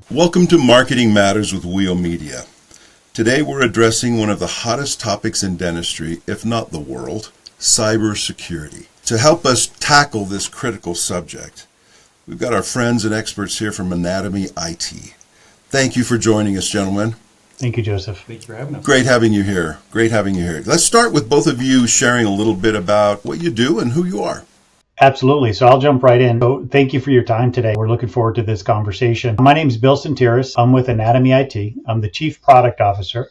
Welcome to Marketing Matters with WEO Media. Today we're addressing one of the hottest topics in dentistry, if not the world, cybersecurity. To help us tackle this critical subject, we've got our friends and experts here from Anatomy IT. Thank you for joining us, gentlemen. Thank you, Joseph. Thank you for having us. Great having you here. Let's start with both of you sharing a little bit about what you do and who you are. Absolutely. So I'll jump right in. So thank you for your time today. We're looking forward to this conversation. My name is Bill Sintiris. I'm with Anatomy IT. I'm the Chief Product Officer.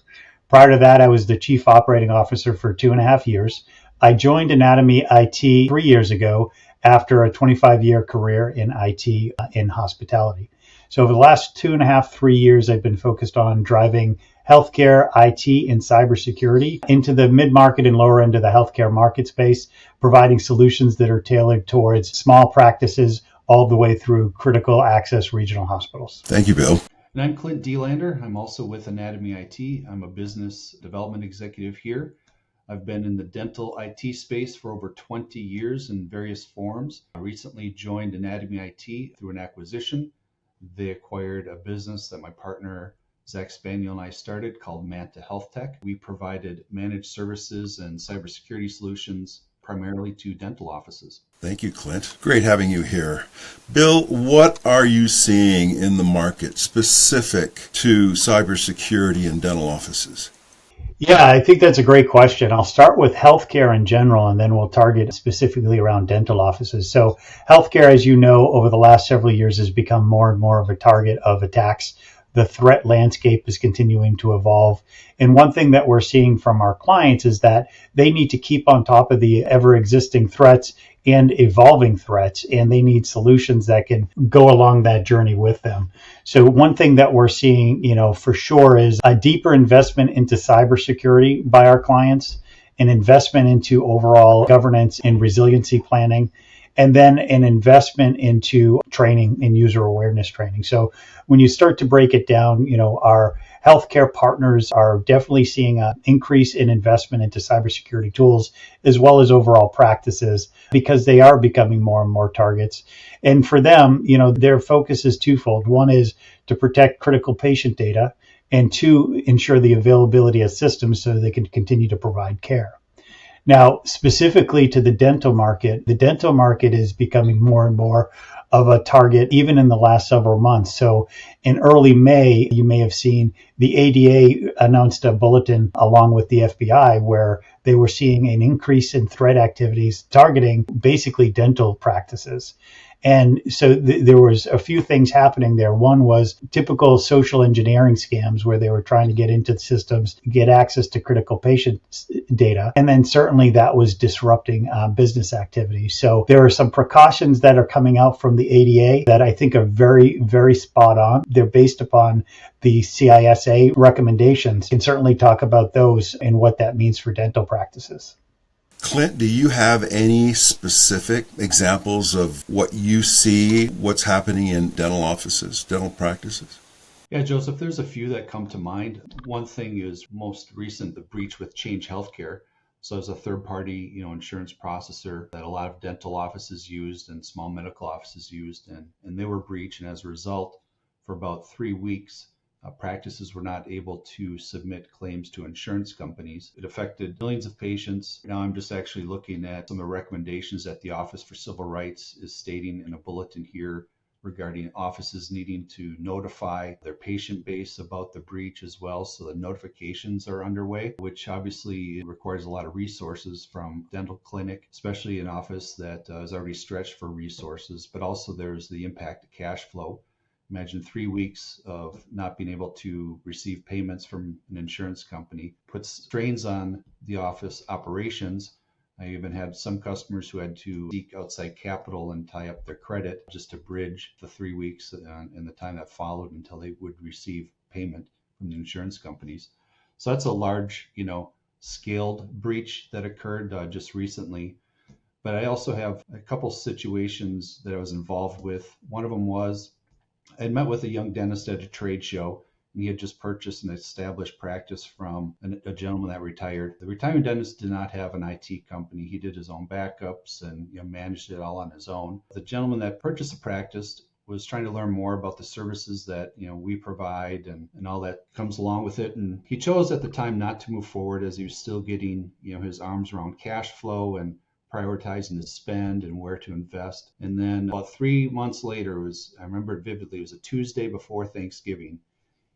Prior to that, I was the Chief Operating Officer for 2.5 years. I joined Anatomy IT 3 years ago after a 25-year career in IT in hospitality. So over the last 2.5, 3 years, I've been focused on driving healthcare, IT, and cybersecurity into the mid-market and lower end of the healthcare market space, providing solutions that are tailored towards small practices all the way through critical access regional hospitals. Thank you, Bill. And I'm Clint Delander. I'm also with Anatomy IT. I'm a business development executive here. I've been in the dental IT space for over 20 years in various forms. I recently joined Anatomy IT through an acquisition. They acquired a business that my partner Zach Spaniel and I started called Manta Health Tech. We provided managed services and cybersecurity solutions primarily to dental offices. Thank you, Clint. Great having you here. Bill, what are you seeing in the market specific to cybersecurity in dental offices? Yeah, I think that's a great question. I'll start with healthcare in general, and then we'll target specifically around dental offices. So healthcare, as you know, over the last several years has become more and more of a target of attacks. The threat landscape is continuing to evolve. And one thing that we're seeing from our clients is that they need to keep on top of the ever-existing threats and evolving threats, and they need solutions that can go along that journey with them. So one thing that we're seeing, for sure is a deeper investment into cybersecurity by our clients, an investment into overall governance and resiliency planning, and then an investment into training and user awareness training. So when you start to break it down, our healthcare partners are definitely seeing an increase in investment into cybersecurity tools as well as overall practices because they are becoming more and more targets. And for them, their focus is twofold. One is to protect critical patient data, and two, ensure the availability of systems so they can continue to provide care. Now, specifically to the dental market is becoming more and more of a target even in the last several months. So in early May, you may have seen the ADA announced a bulletin along with the FBI where they were seeing an increase in threat activities targeting basically dental practices. And so there was a few things happening there. One was typical social engineering scams where they were trying to get into the systems, get access to critical patient data. And then certainly that was disrupting business activity. So there are some precautions that are coming out from the ADA that I think are very, very spot on. They're based upon the CISA recommendations. And certainly talk about those and what that means for dental practices. Clint, do you have any specific examples of what you see, what's happening in dental offices, dental practices? Yeah, Joseph, there's a few that come to mind. One thing is most recent, the breach with Change Healthcare. So as a third-party, insurance processor that a lot of dental offices used and small medical offices used, and they were breached. And as a result, for about 3 weeks, practices were not able to submit claims to insurance companies. It affected millions of patients. Now I'm just actually looking at some of the recommendations that the Office for Civil Rights is stating in a bulletin here regarding offices needing to notify their patient base about the breach as well. So the notifications are underway, which obviously requires a lot of resources from dental clinic, especially an office that is already stretched for resources, but also there's the impact of cash flow. Imagine 3 weeks of not being able to receive payments from an insurance company puts strains on the office operations. I even had some customers who had to seek outside capital and tie up their credit just to bridge the 3 weeks and the time that followed until they would receive payment from the insurance companies. So that's a large, scaled breach that occurred just recently. But I also have a couple situations that I was involved with. One of them was I had met with a young dentist at a trade show, and he had just purchased an established practice from a gentleman that retired. The retiring dentist did not have an IT company. He did his own backups and managed it all on his own. The gentleman that purchased the practice was trying to learn more about the services that we provide and all that comes along with it. And he chose at the time not to move forward, as he was still getting his arms around cash flow and prioritizing his spend and where to invest. And then about 3 months later, I remember it vividly, it was a Tuesday before Thanksgiving.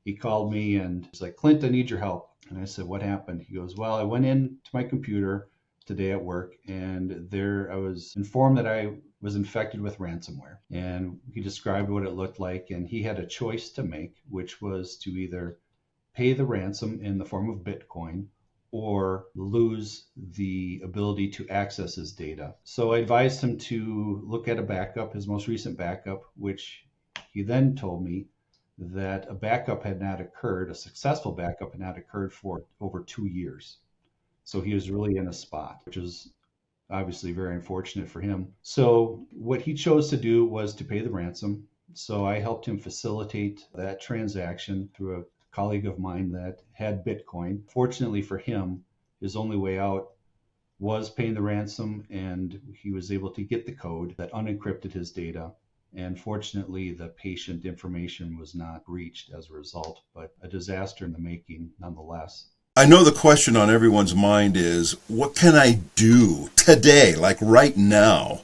He called me and he's like, "Clint, I need your help." And I said, "What happened?" He goes, "Well, I went into my computer today at work, and there I was informed that I was infected with ransomware." And he described what it looked like, and he had a choice to make, which was to either pay the ransom in the form of Bitcoin or lose the ability to access his data. So I advised him to look at a backup, his most recent backup, which he then told me that a backup had not occurred, a successful backup had not occurred for over 2 years. So he was really in a spot, which is obviously very unfortunate for him. So what he chose to do was to pay the ransom. So I helped him facilitate that transaction through a colleague of mine that had Bitcoin. Fortunately for him, his only way out was paying the ransom, and he was able to get the code that unencrypted his data. And fortunately, the patient information was not breached as a result, but a disaster in the making nonetheless. I know the question on everyone's mind is, what can I do today, like right now,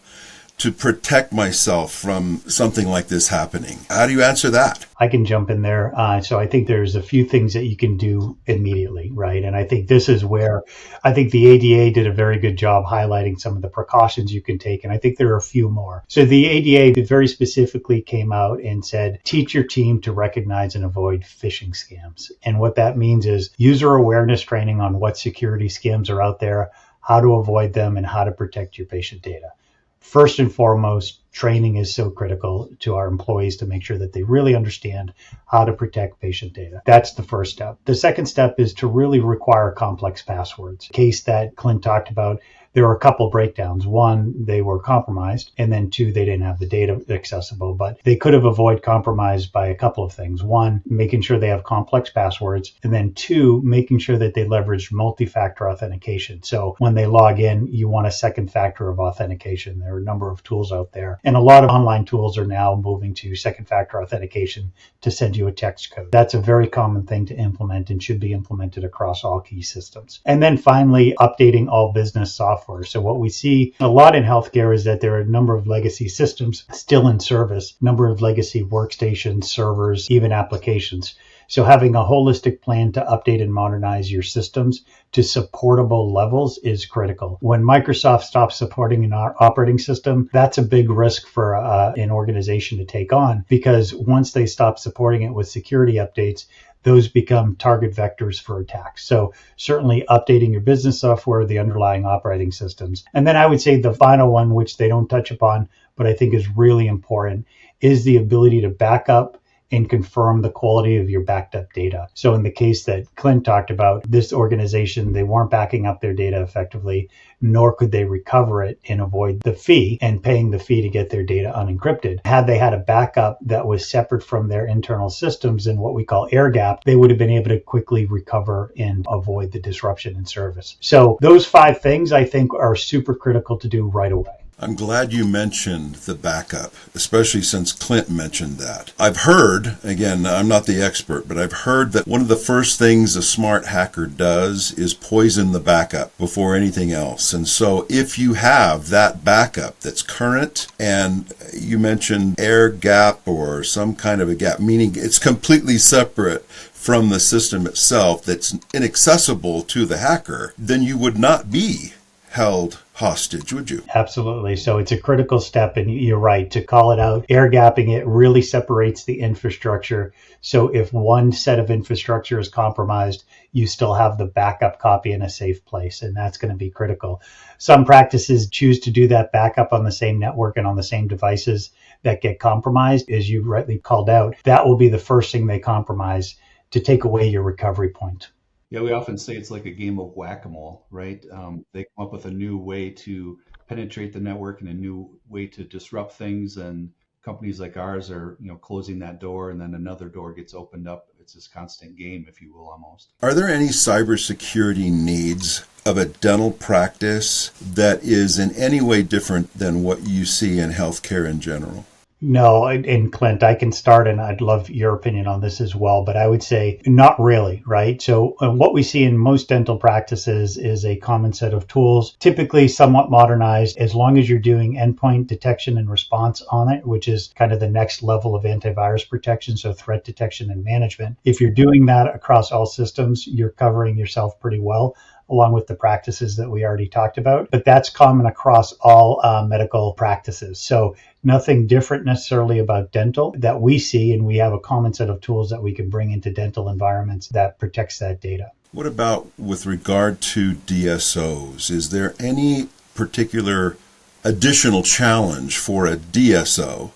to protect myself from something like this happening? How do you answer that? I can jump in there. So I think there's a few things that you can do immediately, right? And I think this is where I think the ADA did a very good job highlighting some of the precautions you can take. And I think there are a few more. So the ADA very specifically came out and said, teach your team to recognize and avoid phishing scams. And what that means is user awareness training on what security scams are out there, how to avoid them, and how to protect your patient data. First and foremost, training is so critical to our employees to make sure that they really understand how to protect patient data. That's the first step. The second step is to really require complex passwords. Case that Clint talked about, there were a couple breakdowns. One, they were compromised, and then two, they didn't have the data accessible, but they could have avoided compromise by a couple of things. One, making sure they have complex passwords, and then two, making sure that they leverage multi-factor authentication. So when they log in, you want a second factor of authentication. There are a number of tools out there, and a lot of online tools are now moving to second factor authentication to send you a text code. That's a very common thing to implement and should be implemented across all key systems. And then finally, updating all business software. So what we see a lot in healthcare is that there are a number of legacy systems still in service, number of legacy workstations, servers, even applications. So having a holistic plan to update and modernize your systems to supportable levels is critical. When Microsoft stops supporting an operating system, that's a big risk for an organization to take on, because once they stop supporting it with security updates, those become target vectors for attacks. So certainly updating your business software, the underlying operating systems. And then I would say the final one, which they don't touch upon, but I think is really important, is the ability to back up and confirm the quality of your backed up data. So in the case that Clint talked about, this organization, they weren't backing up their data effectively, nor could they recover it and avoid the fee and paying the fee to get their data unencrypted. Had they had a backup that was separate from their internal systems in what we call air gap, they would have been able to quickly recover and avoid the disruption in service. So those 5 things I think are super critical to do right away. I'm glad you mentioned the backup, especially since Clint mentioned that. I've heard, again, I'm not the expert, but I've heard that one of the first things a smart hacker does is poison the backup before anything else. And so if you have that backup that's current, and you mentioned air gap or some kind of a gap, meaning it's completely separate from the system itself that's inaccessible to the hacker, then you would not be held hostage, would you? Absolutely. So it's a critical step, and you're right to call it out. Air gapping it really separates the infrastructure. So if one set of infrastructure is compromised, you still have the backup copy in a safe place, and that's going to be critical. Some practices choose to do that backup on the same network and on the same devices that get compromised. As you rightly called out, that will be the first thing they compromise to take away your recovery point. Yeah, we often say it's like a game of whack-a-mole, right? They come up with a new way to penetrate the network and a new way to disrupt things, and companies like ours are, closing that door, and then another door gets opened up. It's this constant game, if you will, almost. Are there any cybersecurity needs of a dental practice that is in any way different than what you see in healthcare in general? No, and Clint, I can start, and I'd love your opinion on this as well, but I would say not really, right? So, what we see in most dental practices is a common set of tools, typically somewhat modernized, as long as you're doing endpoint detection and response on it, which is kind of the next level of antivirus protection, so threat detection and management. If you're doing that across all systems, you're covering yourself pretty well, along with the practices that we already talked about. But that's common across all medical practices. So nothing different necessarily about dental that we see, and we have a common set of tools that we can bring into dental environments that protects that data. What about with regard to DSOs? Is there any particular additional challenge for a DSO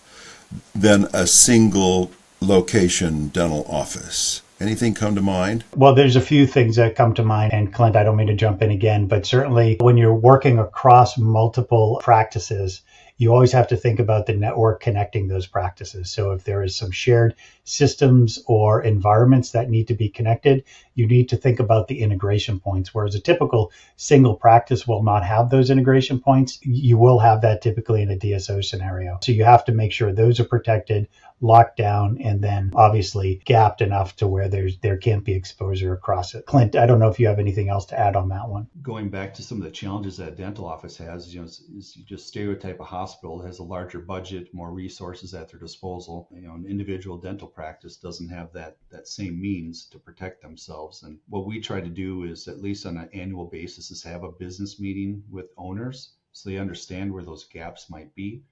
than a single location dental office? Anything come to mind? Well, there's a few things that come to mind. And Clint, I don't mean to jump in again, but certainly when you're working across multiple practices, you always have to think about the network connecting those practices. So if there is some shared systems or environments that need to be connected, you need to think about the integration points. Whereas a typical single practice will not have those integration points, you will have that typically in a DSO scenario. So you have to make sure those are protected, locked down, and then obviously gapped enough to where there can't be exposure across it. Clint, I don't know if you have anything else to add on that one. Going back to some of the challenges that a dental office has, is you just stereotype a hospital that has a larger budget, more resources at their disposal. An individual dental practice doesn't have that same means to protect themselves. And what we try to do is, at least on an annual basis, is have a business meeting with owners so they understand where those gaps might be,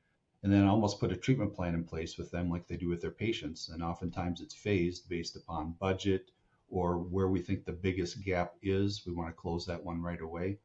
and then almost put a treatment plan in place with them like they do with their patients. And oftentimes it's phased based upon budget or where we think the biggest gap is. We want to close that one right away.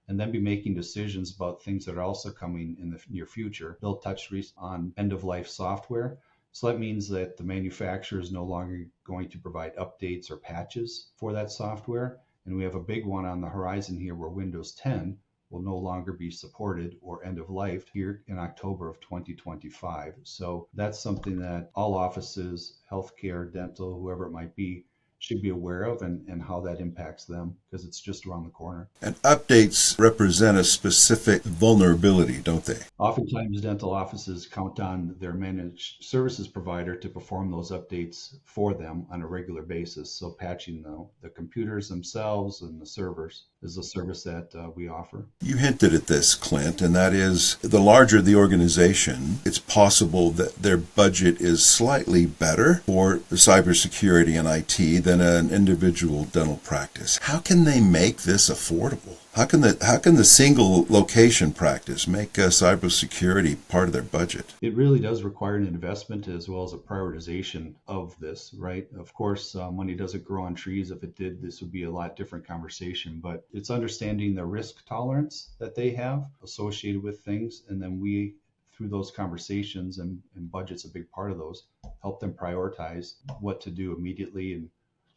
And then be making decisions about things that are also coming in the near future. They'll touch on end-of-life software. So that means that the manufacturer is no longer going to provide updates or patches for that software. And we have a big one on the horizon here where Windows 10 will no longer be supported or end of life here in October of 2025. So that's something that all offices, healthcare, dental, whoever it might be, should be aware of and how that impacts them, because it's just around the corner. And updates represent a specific vulnerability, don't they? Oftentimes, dental offices count on their managed services provider to perform those updates for them on a regular basis. So patching the computers themselves and the servers is a service that we offer. You hinted at this, Clint, and that is the larger the organization, it's possible that their budget is slightly better for cybersecurity and IT than an individual dental practice. How can they make this affordable? How can the single location practice make cybersecurity part of their budget? It really does require an investment as well as a prioritization of this, right? Of course, money doesn't grow on trees. If it did, this would be a lot different conversation. But it's understanding the risk tolerance that they have associated with things, and then we, through those conversations, and budget's a big part of those, help them prioritize what to do immediately and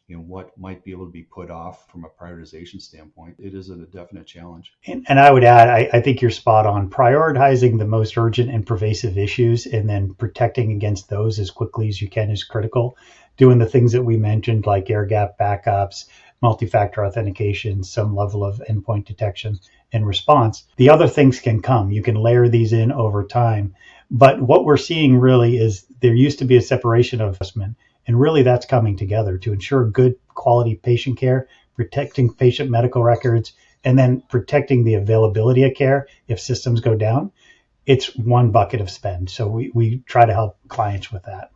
what might be able to be put off from a prioritization standpoint. It is a definite challenge. And I would add, I think you're spot on. Prioritizing the most urgent and pervasive issues and then protecting against those as quickly as you can is critical. Doing the things that we mentioned, like air gap backups, multi-factor authentication, some level of endpoint detection and response. The other things can come. You can layer these in over time. But what we're seeing really is there used to be a separation of investment. And really that's coming together to ensure good quality patient care, protecting patient medical records, and then protecting the availability of care if systems go down. It's one bucket of spend. So we try to help clients with that.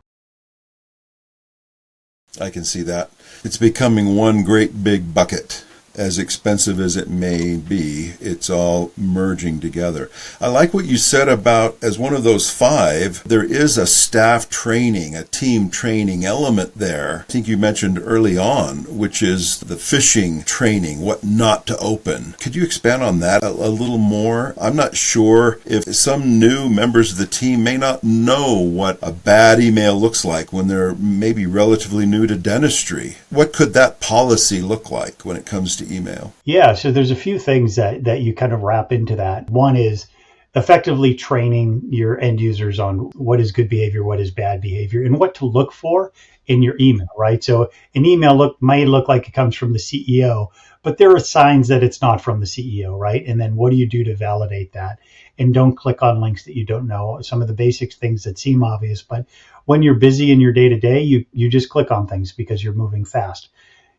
I can see that. It's becoming one great big bucket. As expensive as it may be, it's all merging together. I like what you said about, as one of those 5, there is a staff training, a team training element there. I think you mentioned early on, which is the phishing training, what not to open. Could you expand on that a little more? I'm not sure if some new members of the team may not know what a bad email looks like when they're maybe relatively new to dentistry. What could that policy look like when it comes to email? Yeah, so there's a few things that you kind of wrap into that. One is effectively training your end users on what is good behavior, what is bad behavior, and what to look for in your email, right? So an email might look like it comes from the CEO, but there are signs that it's not from the CEO, right? And then what do you do to validate that? And don't click on links that you don't know. Some of the basic things that seem obvious, but when you're busy in your day to day, you just click on things because you're moving fast.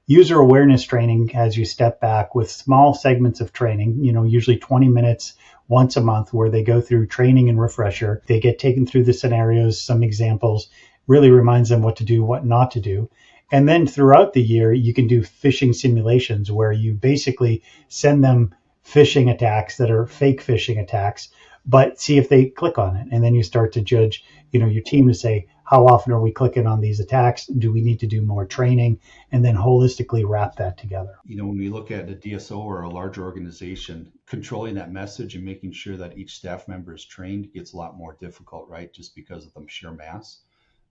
User awareness training has you step back with small segments of training, usually 20 minutes once a month, where they go through training and refresher. They get taken through the scenarios, some examples, really reminds them what to do, what not to do. And then throughout the year, you can do phishing simulations where you basically send them phishing attacks that are fake phishing attacks, but see if they click on it. And then you start to judge, your team to say, how often are we clicking on these attacks? Do we need to do more training? And then holistically wrap that together. When we look at a DSO or a larger organization, controlling that message and making sure that each staff member is trained gets a lot more difficult, right? Just because of the sheer mass.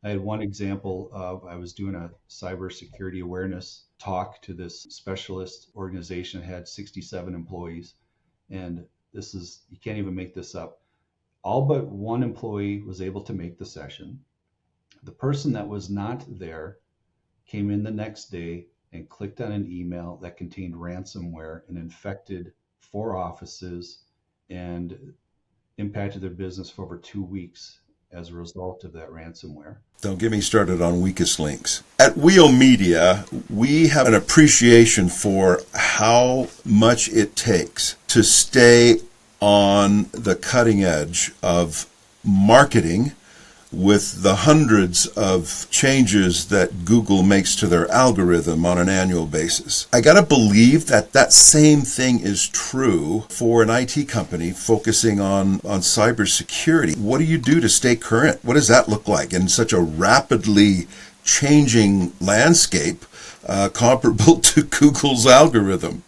I had one example of I was doing a cybersecurity awareness talk to this specialist organization that had 67 employees. And you can't even make this up. All but one employee was able to make the session. The person that was not there came in the next day and clicked on an email that contained ransomware and infected 4 offices and impacted their business for over 2 weeks as a result of that ransomware. Don't get me started on weakest links. At WEO Media, we have an appreciation for how much it takes to stay on the cutting edge of marketing with the hundreds of changes that Google makes to their algorithm on an annual basis. I gotta believe that same thing is true for an IT company focusing on cybersecurity. What do you do to stay current? What does that look like in such a rapidly changing landscape comparable to Google's algorithm?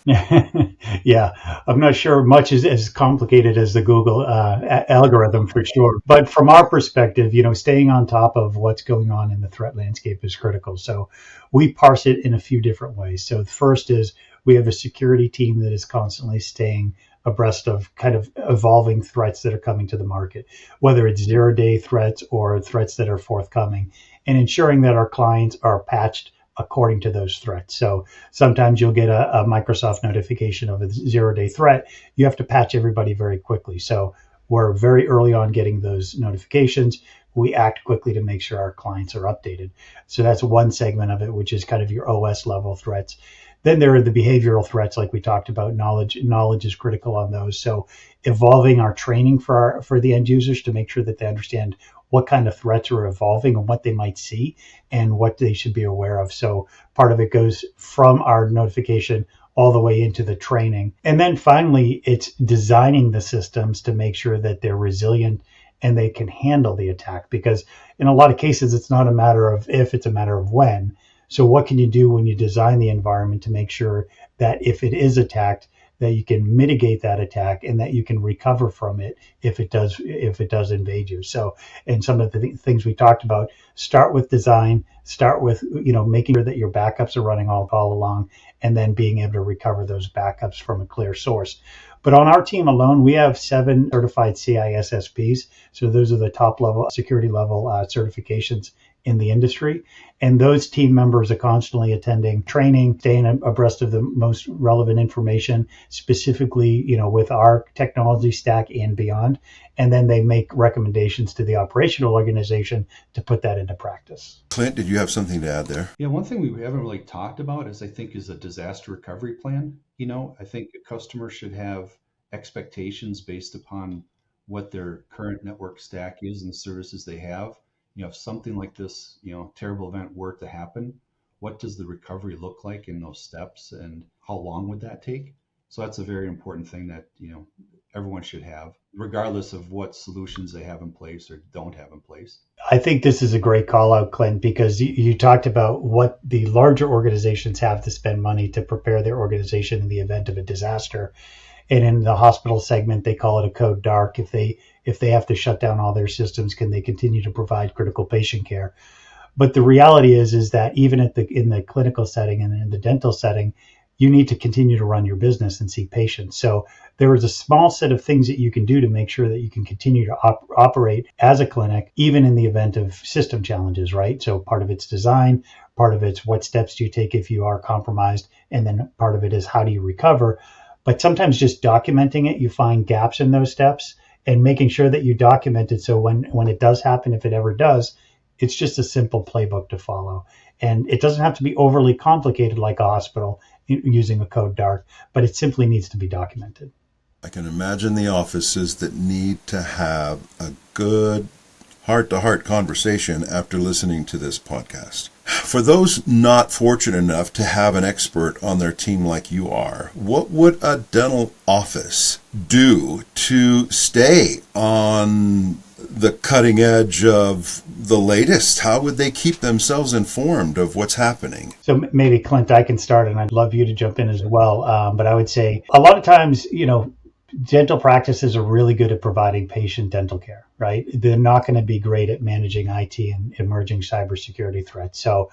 Yeah, I'm not sure much is as complicated as the Google algorithm for sure. But from our perspective, staying on top of what's going on in the threat landscape is critical. So we parse it in a few different ways. So the first is we have a security team that is constantly staying abreast of kind of evolving threats that are coming to the market, whether it's zero-day threats or threats that are forthcoming, and ensuring that our clients are patched according to those threats. So sometimes you'll get a Microsoft notification of a zero-day threat. You have to patch everybody very quickly. So we're very early on getting those notifications. We act quickly to make sure our clients are updated. So that's one segment of it, which is kind of your OS level threats. Then there are the behavioral threats, like we talked about. Knowledge is critical on those. So evolving our training for the end users to make sure that they understand what kind of threats are evolving and what they might see and what they should be aware of. So part of it goes from our notification all the way into the training. And then finally, it's designing the systems to make sure that they're resilient and they can handle the attack. Because in a lot of cases, it's not a matter of if, it's a matter of when. So what can you do when you design the environment to make sure that if it is attacked, that you can mitigate that attack and that you can recover from it if it does invade you. So, and some of the things we talked about, start with design, start with making sure that your backups are running all along, and then being able to recover those backups from a clear source. But on our team alone, we have 7 certified CISSPs. So those are the top level security level certifications in the industry. And those team members are constantly attending training, staying abreast of the most relevant information, specifically, with our technology stack and beyond. And then they make recommendations to the operational organization to put that into practice. Clint, did you have something to add there? Yeah, one thing we haven't really talked about is a disaster recovery plan. I think a customer should have expectations based upon what their current network stack is and the services they have. If something like this, terrible event were to happen, what does the recovery look like in those steps and how long would that take? So that's a very important thing that, everyone should have, regardless of what solutions they have in place or don't have in place. I think this is a great call out, Clint, because you talked about what the larger organizations have to spend money to prepare their organization in the event of a disaster. And in the hospital segment, they call it a code dark. If they have to shut down all their systems, can they continue to provide critical patient care? But the reality is that even in the clinical setting and in the dental setting, you need to continue to run your business and see patients. So there is a small set of things that you can do to make sure that you can continue to operate as a clinic, even in the event of system challenges, right? So part of it's design, part of it's what steps do you take if you are compromised, and then part of it is how do you recover. But sometimes just documenting it, you find gaps in those steps, and making sure that you document it so when it does happen, if it ever does, it's just a simple playbook to follow. And it doesn't have to be overly complicated like a hospital using a code dark, but it simply needs to be documented. I can imagine the offices that need to have a good heart-to-heart conversation after listening to this podcast. For those not fortunate enough to have an expert on their team like you are, what would a dental office do to stay on the cutting edge of the latest? How would they keep themselves informed of what's happening? So maybe, Clint, I can start, and I'd love you to jump in as well. But I would say a lot of times, dental practices are really good at providing patient dental care, right? They're not going to be great at managing IT and emerging cybersecurity threats. So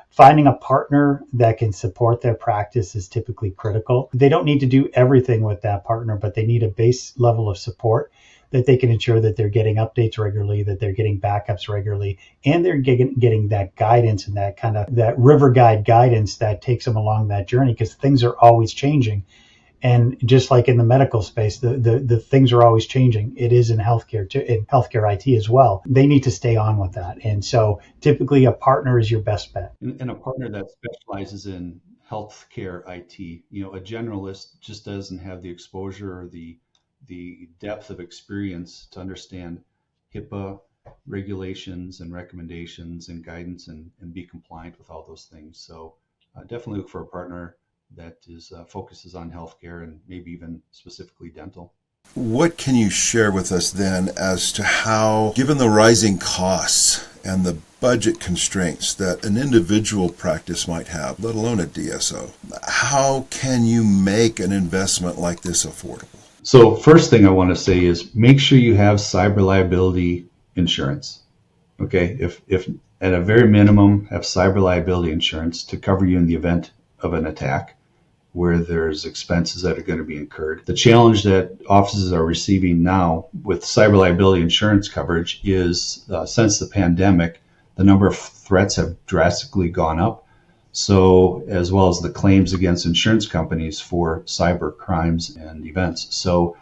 finding a partner that can support their practice is typically critical. They don't need to do everything with that partner, but they need a base level of support that they can ensure that they're getting updates regularly, that they're getting backups regularly, and they're getting that guidance and that river guide guidance that takes them along that journey, because things are always changing. And just like in the medical space, the things are always changing. It is in healthcare too, in healthcare IT as well. They need to stay on with that. And so typically a partner is your best bet. And a partner that specializes in healthcare IT, a generalist just doesn't have the exposure or the depth of experience to understand HIPAA regulations and recommendations and guidance and be compliant with all those things. So definitely look for a partner that focuses on healthcare and maybe even specifically dental. What can you share with us then as to how, given the rising costs and the budget constraints that an individual practice might have, let alone a DSO, how can you make an investment like this affordable? So first thing I want to say is make sure you have cyber liability insurance. Okay, if at a very minimum, have cyber liability insurance to cover you in the event of an attack where there's expenses that are going to be incurred. The challenge that offices are receiving now with cyber liability insurance coverage is since the pandemic, the number of threats have drastically gone up. So as well as the claims against insurance companies for cyber crimes and events. So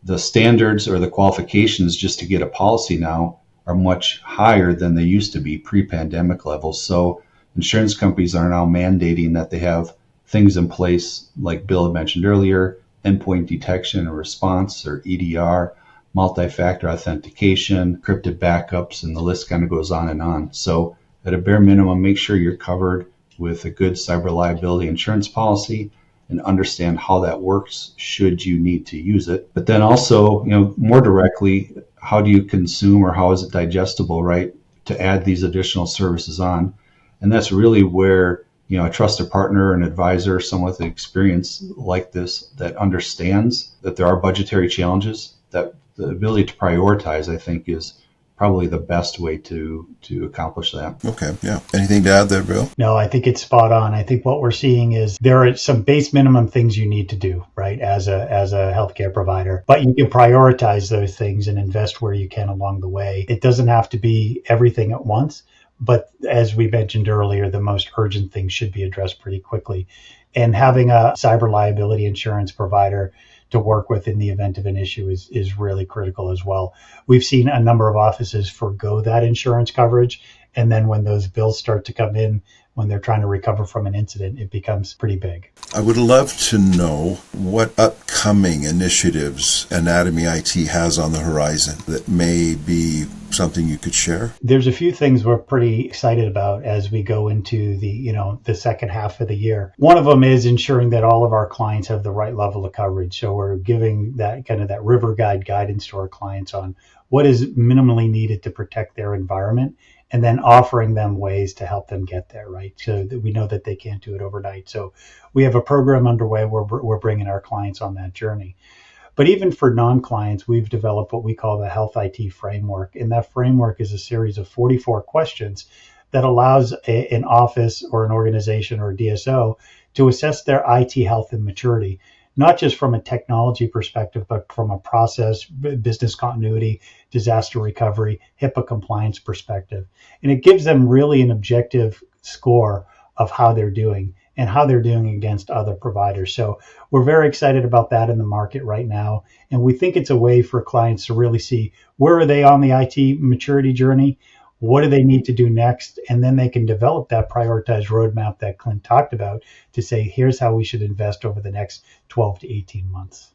the standards or the qualifications just to get a policy now are much higher than they used to be pre-pandemic levels. So insurance companies are now mandating that they have things in place like Bill had mentioned earlier, endpoint detection and response, or EDR, multi-factor authentication, encrypted backups, and the list kind of goes on and on. So at a bare minimum, make sure you're covered with a good cyber liability insurance policy and understand how that works should you need to use it. But then also, more directly, how do you consume, or how is it digestible, right, to add these additional services on? And that's really where a trusted partner, an advisor, someone with experience like this that understands that there are budgetary challenges, that the ability to prioritize, I think, is probably the best way to accomplish that. Okay, yeah. Anything to add there, Bill? No, I think it's spot on. I think what we're seeing is there are some base minimum things you need to do, right, as a healthcare provider, but you can prioritize those things and invest where you can along the way. It doesn't have to be everything at once. But as we mentioned earlier, the most urgent things should be addressed pretty quickly. And having a cyber liability insurance provider to work with in the event of an issue is really critical as well. We've seen a number of offices forgo that insurance coverage. And then when those bills start to come in, when they're trying to recover from an incident, it becomes pretty big. I would love to know what upcoming initiatives Anatomy IT has on the horizon that may be something you could share. There's a few things we're pretty excited about as we go into the second half of the year. One of them is ensuring that all of our clients have the right level of coverage. So we're giving that kind of that river guide guidance to our clients on what is minimally needed to protect their environment, and then offering them ways to help them get there, right? So that we know that they can't do it overnight. So we have a program underway where we're bringing our clients on that journey. But even for non-clients, we've developed what we call the Health IT Framework. And that framework is a series of 44 questions that allows an office or an organization or a DSO to assess their IT health and maturity, not just from a technology perspective, but from a process, business continuity, disaster recovery, HIPAA compliance perspective. And it gives them really an objective score of how they're doing and how they're doing against other providers. So we're very excited about that in the market right now. And we think it's a way for clients to really see where are they on the IT maturity journey, what do they need to do next, and then they can develop that prioritized roadmap that Clint talked about to say, here's how we should invest over the next 12 to 18 months.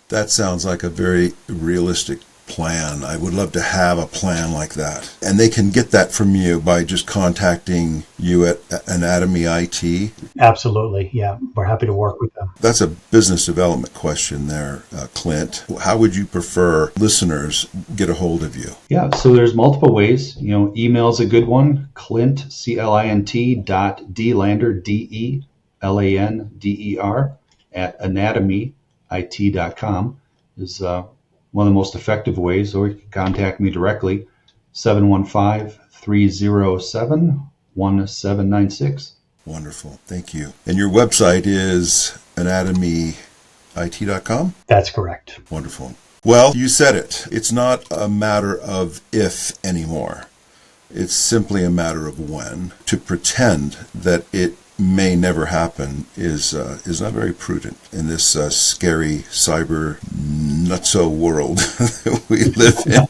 That sounds like a very realistic plan. I would love to have a plan like that. And they can get that from you by just contacting you at Anatomy IT. Absolutely. Yeah. We're happy to work with them. That's a business development question there, Clint. How would you prefer listeners get a hold of you? Yeah, so there's multiple ways. Email's a good one. Clint, CLINT Delander, DELANDER at anatomyit.com is one of the most effective ways, or you can contact me directly, 715-307-1796. Wonderful. Thank you. And your website is anatomyit.com? That's correct. Wonderful. Well, you said it. It's not a matter of if anymore. It's simply a matter of when. To pretend that it may never happen is not very prudent in this scary cyber nutso world that we live in.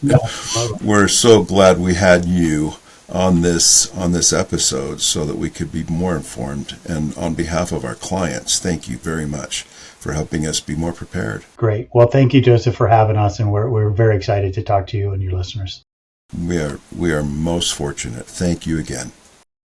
We're so glad we had you on this episode so that we could be more informed. And on behalf of our clients, thank you very much for helping us be more prepared. Great. Well, thank you, Joseph, for having us, and we're very excited to talk to you and your listeners. We are most fortunate. Thank you again.